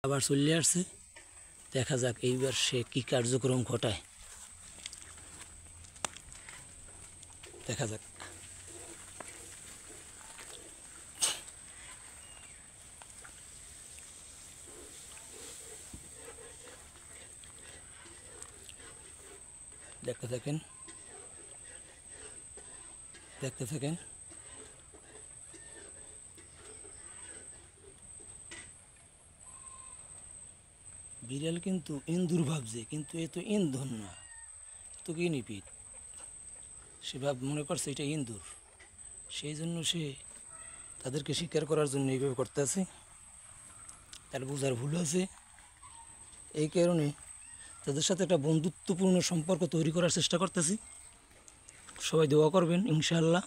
আবার চলে আসছে। দেখা যাক এইবার সে কি কার্যক্রম ঘটায়। দেখা যাক। দেখতে থাকেন, দেখতে থাকেন। বিড়াল কিন্তু ইন্দুর ভাবছে, কিন্তু এ তো ইন্ধন না, তো গিনিপিগ। সে মনে করছে এটা ইন্দুর, সেই জন্য সে তাদেরকে শিকার করার জন্য এইভাবে করতে আছে। তার বোঝার ভুল আছে। এই কারণে তাদের সাথে একটা বন্ধুত্বপূর্ণ সম্পর্ক তৈরি করার চেষ্টা করতেছি। সবাই দোয়া করবেন ইনশাআল্লাহ।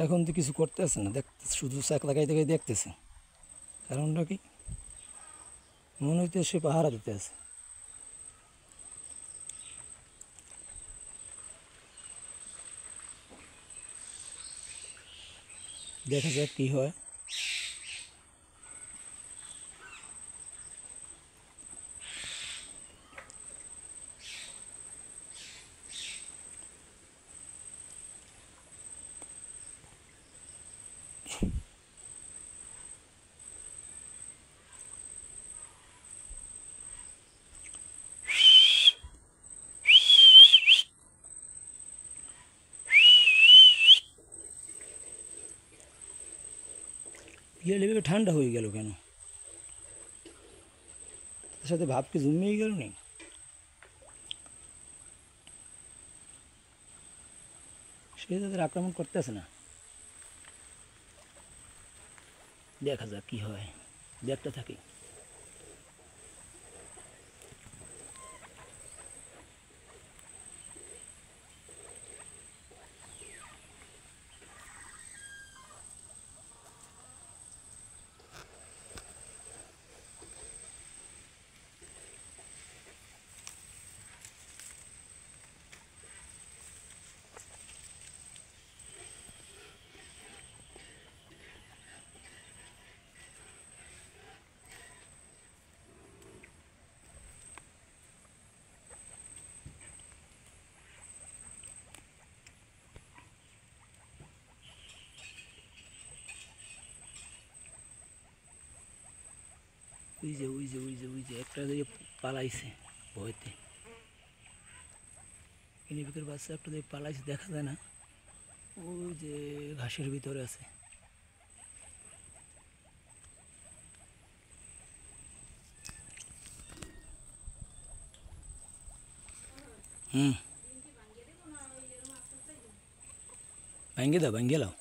এখন তো কিছু করতেছে না, শুধু চাক লাগাই লাগাই দেখতেছে। কারণটা কি? মনে হইতে সে পাহারা দিতে আছে। দেখা যাক কি হয়। বিড়াল এভাবে ঠান্ডা হয়ে গেল কেন? তার সাথে ভাব কি জন্মেই গেল নি? সে তাদের আক্রমণ করতেছে না। দেখা যাক কি হয়, দেখতে থাকি। ওই যে ওই যে ওই যে ওই যে একটা দিকে পালাইছে ভয়তে। কিনিপিকের বাচ্চা একটা দিকে পালাইছে, দেখা যায় না। ওই যে ঘাসের ভিতরে আছে। ভাঙ্গে দাও, ভাঙ্গে দাও।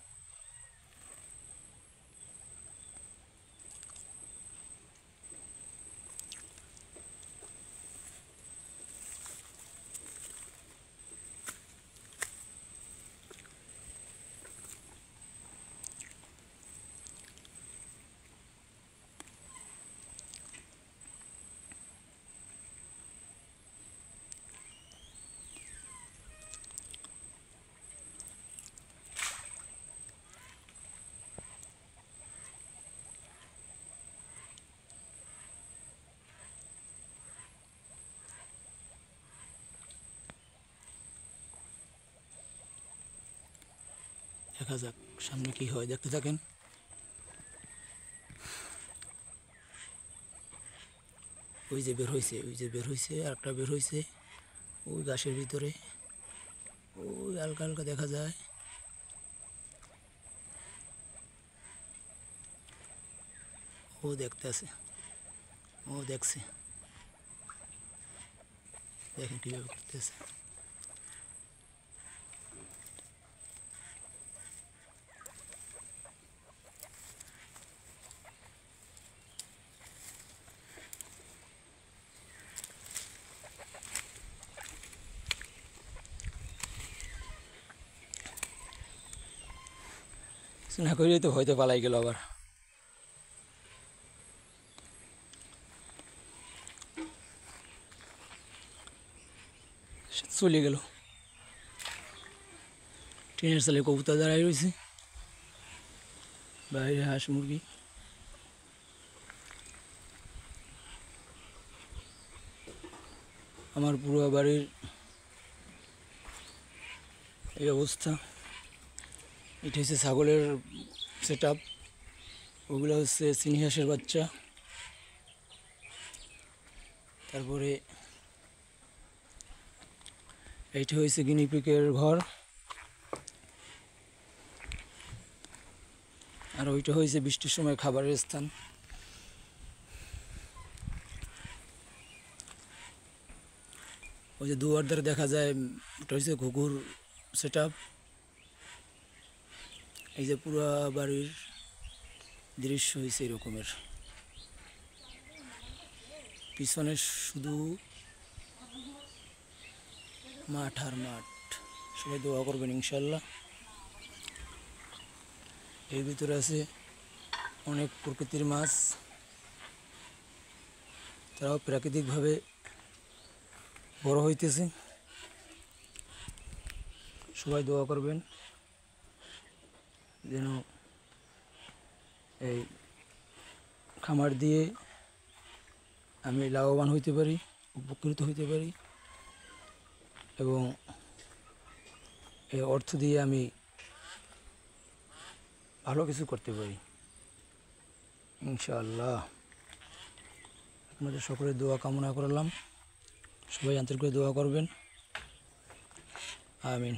দেখা যাক সামনে কি হয়, দেখতে থাকেন। ওই যে বের হয়েছে, ওই যে বের হয়েছে, আরেকটা বের হয়েছে ওই ঘাসের ভিতরে। ওই হালকা হালকা দেখা যায়। ও দেখতে আছে, ও দেখছে। দেখেন কীভাবে করতেছে। না করেই তো হয়তো পালাই গেল আবার। সে চলে গেল। টিনের চালে কবুতর দাঁড়াই রয়েছে, বাইরে হাঁস মুরগি। আমার পুরো বাড়ির এই অবস্থা। এটা হচ্ছে ছাগলের সেট আপ, ওগুলো হচ্ছে চিনি হাঁসের বাচ্চা। তারপরে এইটা হয়েছে গিনিপিগের ঘর, আর ওইটা হয়েছে বৃষ্টির সময় খাবারের স্থান। ওই যে দুয়ার ধারে দেখা যায় ওটা হচ্ছে ঘুঘুর সেট আপ। এই যে পুরা বাড়ির দৃশ্য হয়েছে এরকমের। পিছনে শুধু মাঠ আর মাঠ। সবাই দোয়া করবেন ইনশাল্লাহ। এর ভিতরে আছে অনেক প্রকৃতির মাছ, তারাও প্রাকৃতিকভাবে বড় হইতেছে। সবাই দোয়া করবেন যেন এই খামার দিয়ে আমি লাভবান হইতে পারি, উপকৃত হইতে পারি, এবং এই অর্থ দিয়ে আমি ভালো কিছু করতে পারি ইনশাআল্লাহ। আপনাদের সকলের দোয়া কামনা করলাম, সবাই আন্তরিক করে দোয়া করবেন। আমিন।